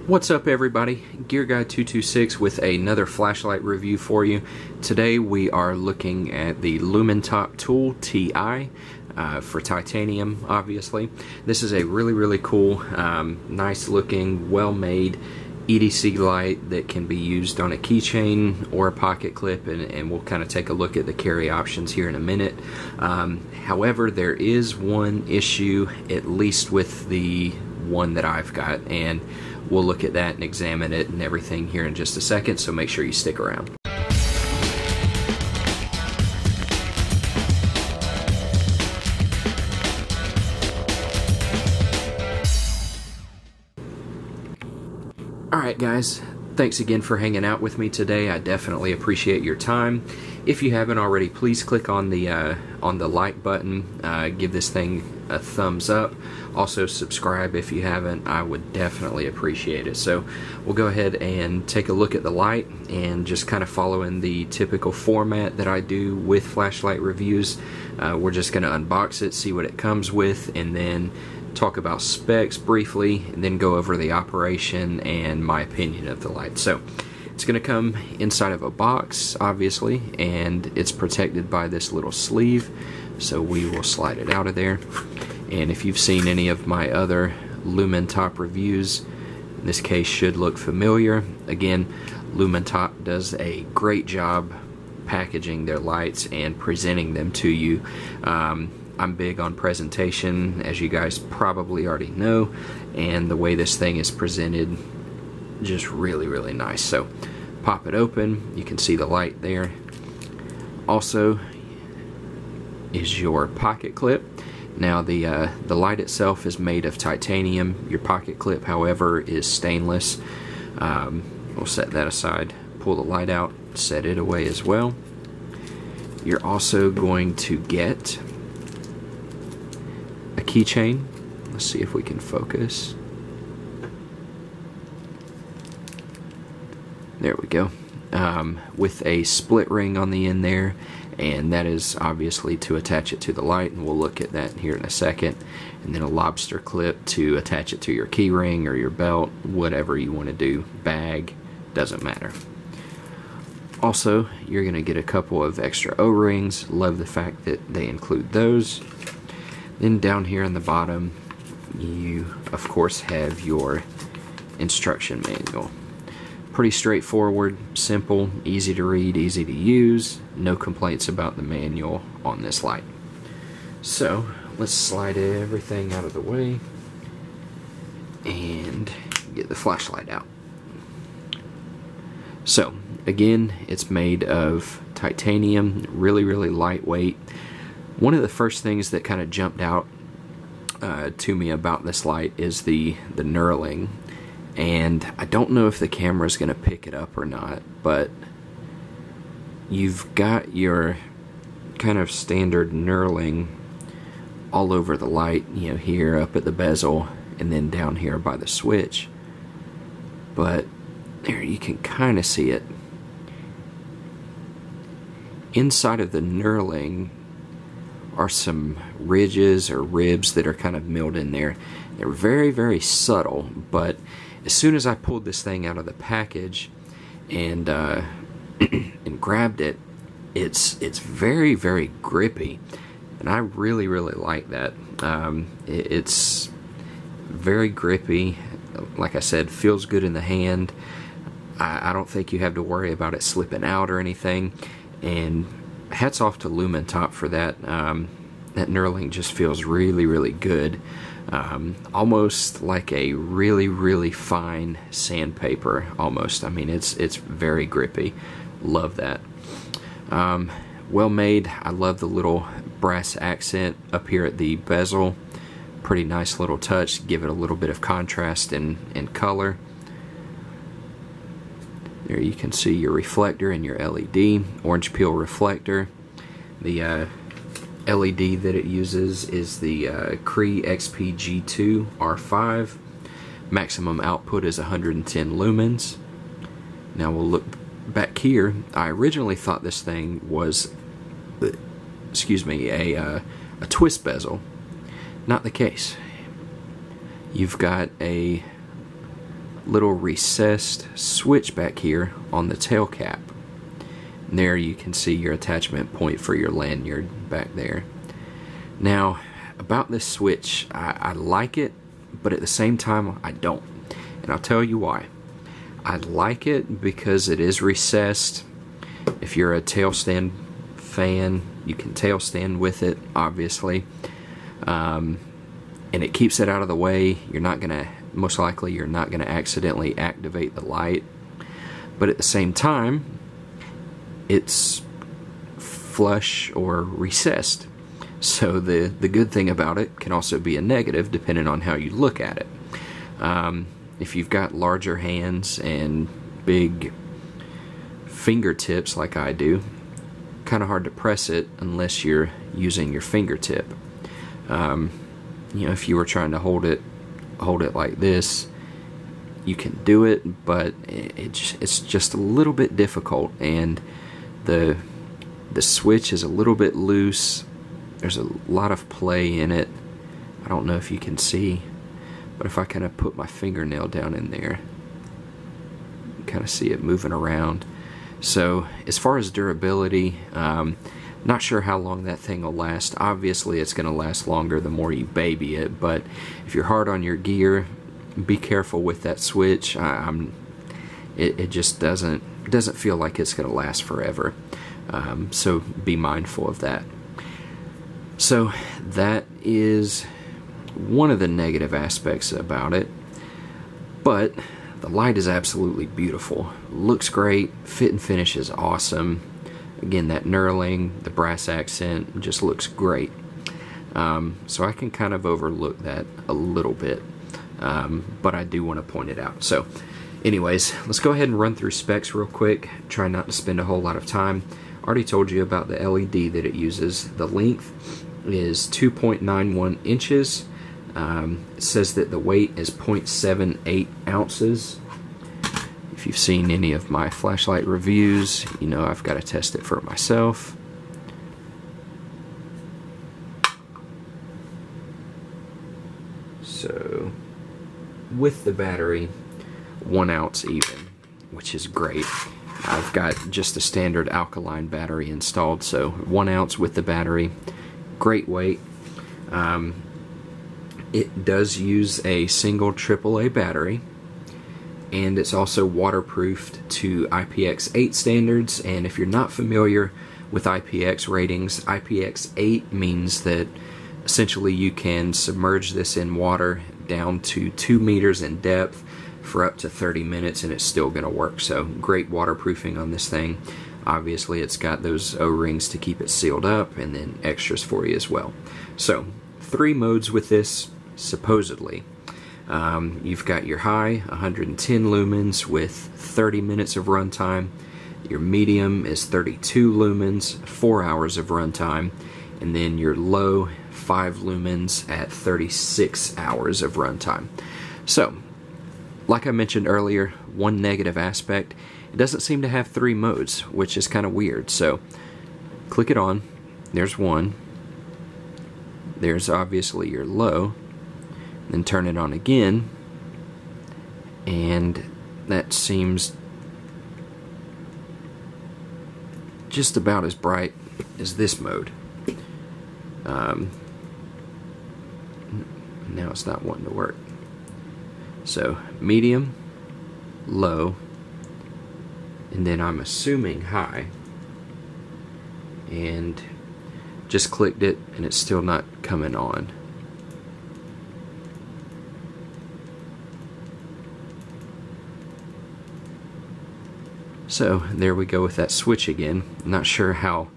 What's up everybody, Gear Guy 226 with another flashlight review for you. Today we are looking at the Lumintop tool TI for titanium, obviously. This is a really cool, nice looking, well made EDC light that can be used on a keychain or a pocket clip, and we'll kind of take a look at the carry options here in a minute. However, there is one issue, at least with the one that I've got, and we'll look at that and examine it and everything here in just a second, so make sure you stick around. Alright guys, thanks again for hanging out with me today. I definitely appreciate your time. If you haven't already, please click on the like button, give this thing a thumbs up. Also subscribe if you haven't. I would definitely appreciate it. So we'll go ahead and take a look at the light, and just kind of following the typical format that I do with flashlight reviews. We're just going to unbox it, see what it comes with, and then talk about specs briefly, and then go over the operation and my opinion of the light. So it's going to come inside of a box, obviously, and it's protected by this little sleeve, so we will slide it out of there. And if you've seen any of my other Lumintop reviews, this case should look familiar. Again, Lumintop does a great job packaging their lights and presenting them to you. I'm big on presentation, as you guys probably already know, and the way this thing is presented, just really nice. So pop it open, you can see the light there. Also is your pocket clip. Now the light itself is made of titanium. Your pocket clip, however, is stainless. We'll set that aside, pull the light out, set it away as well. You're also going to get a keychain. Let's see if we can focus. There we go. With a split ring on the end there, and that is obviously to attach it to the light, and we'll look at that here in a second. And then a lobster clip to attach it to your key ring or your belt, whatever you want to do, bag, doesn't matter. Also, you're going to get a couple of extra O-rings. Love the fact that they include those. Then down here on the bottom, you of course have your instruction manual. Pretty straightforward, simple, easy to read, easy to use. No complaints about the manual on this light. So let's slide everything out of the way and get the flashlight out. So again, it's made of titanium, really lightweight. One of the first things that kind of jumped out to me about this light is the knurling. And I don't know if the camera is going to pick it up or not, but you've got your kind of standard knurling all over the light, you know, here up at the bezel and then down here by the switch. But there, you can kind of see it. Inside of the knurling are some ridges or ribs that are kind of milled in there. They're very subtle, but as soon as I pulled this thing out of the package and and grabbed it, it's very grippy, and I really like that. It's very grippy. Like I said, feels good in the hand. I don't think you have to worry about it slipping out or anything. And hats off to Lumintop for that. That knurling just feels really good. Almost like a really fine sandpaper almost. I mean, it's very grippy. Love that. Well made. I love the little brass accent up here at the bezel. Pretty nice little touch. Give it a little bit of contrast and color. There you can see your reflector and your LED. Orange peel reflector. The LED that it uses is the Cree XP-G2 R5. Maximum output is 110 lumens. Now we'll look back here. I originally thought this thing was, excuse me, a twist bezel. Not the case. You've got a little recessed switch back here on the tail cap. And there you can see your attachment point for your lanyard back there. Now, about this switch, I like it, but at the same time I don't. And I'll tell you why. I like it because it is recessed. If you're a tail stand fan, you can tail stand with it, obviously. And it keeps it out of the way. You're not going to, most likely you're not going to accidentally activate the light. But at the same time, it's flush or recessed. So the good thing about it can also be a negative depending on how you look at it. If you've got larger hands and big fingertips like I do, kind of hard to press it unless you're using your fingertip. You know, if you were trying to hold it like this, you can do it, but it's just a little bit difficult, and the switch is a little bit loose. There's a lot of play in it. I don't know if you can see, but if I kind of put my fingernail down in there, you can kind of see it moving around. So as far as durability, not sure how long that thing will last. Obviously it's going to last longer the more you baby it, but if you're hard on your gear, be careful with that switch. It just doesn't feel like it's going to last forever. So be mindful of that. So that is one of the negative aspects about it, but the light is absolutely beautiful. Looks great, fit and finish is awesome. Again, that knurling, the brass accent just looks great. So I can kind of overlook that a little bit, but I do want to point it out. So anyways, let's go ahead and run through specs real quick. Try not to spend a whole lot of time. Already told you about the LED that it uses. The length is 2.91 inches. It says that the weight is 0.78 ounces. If you've seen any of my flashlight reviews, you know I've got to test it for myself. So, with the battery, 1 ounce even, which is great. I've got just a standard alkaline battery installed, so 1 ounce with the battery. Great weight. It does use a single AAA battery, and it's also waterproofed to IPX8 standards. And if you're not familiar with IPX ratings, IPX8 means that essentially you can submerge this in water down to 2 meters in depth for up to 30 minutes and it's still going to work. So great waterproofing on this thing. Obviously it's got those O-rings to keep it sealed up, and then extras for you as well. So 3 modes with this, supposedly. You've got your high, 110 lumens with 30 minutes of runtime. Your medium is 32 lumens, 4 hours of runtime. And then your low, 5 lumens at 36 hours of runtime. So, like I mentioned earlier, one negative aspect, it doesn't seem to have 3 modes, which is kind of weird. So, click it on. There's one. There's obviously your low. Then turn it on again, and that seems just about as bright as this mode. Now it's not wanting to work. So medium, low, and then I'm assuming high, and just clicked it and it's still not coming on. So there we go with that switch again. I'm not sure how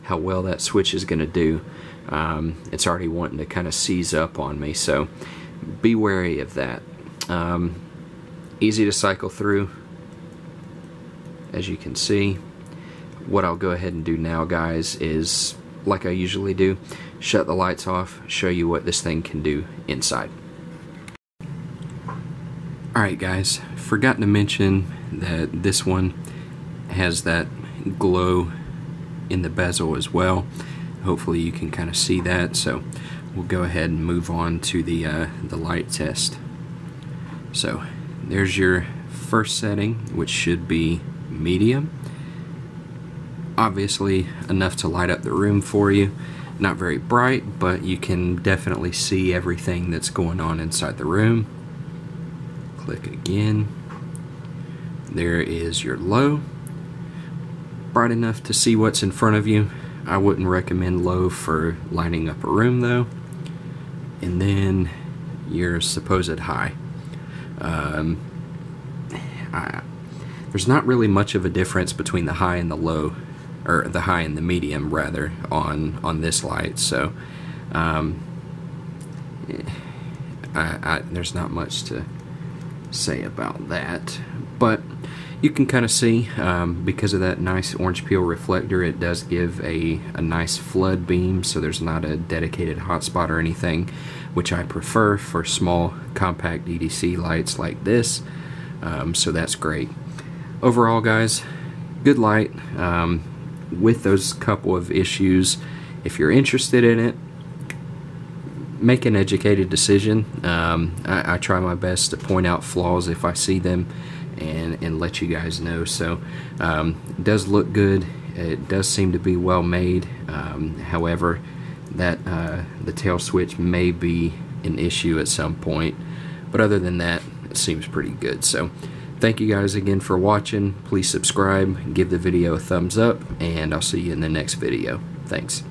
well that switch is going to do. It's already wanting to kind of seize up on me, so be wary of that. Easy to cycle through, as you can see. What I'll go ahead and do now, guys, is like I usually do, shut the lights off, show you what this thing can do inside. Alright guys, forgot to mention that this one has that glow in the bezel as well. Hopefully you can kind of see that, so we'll go ahead and move on to the light test. So there's your first setting, which should be medium. Obviously enough to light up the room for you. Not very bright, but you can definitely see everything that's going on inside the room. Click again. There is your low. Bright enough to see what's in front of you. I wouldn't recommend low for lighting up a room though. And then your supposed high. There's not really much of a difference between the high and the low, or the high and the medium rather, on this light, so there's not much to say about that. But you can kind of see, because of that nice orange peel reflector, it does give a nice flood beam, so there's not a dedicated hotspot or anything, which I prefer for small compact EDC lights like this, so that's great. Overall, guys, good light, with those couple of issues. If you're interested in it, make an educated decision. I try my best to point out flaws if I see them and let you guys know. So it does look good. It does seem to be well made. However, that the tail switch may be an issue at some point, but other than that, it seems pretty good. So thank you guys again for watching. Please subscribe, give the video a thumbs up, and I'll see you in the next video. Thanks.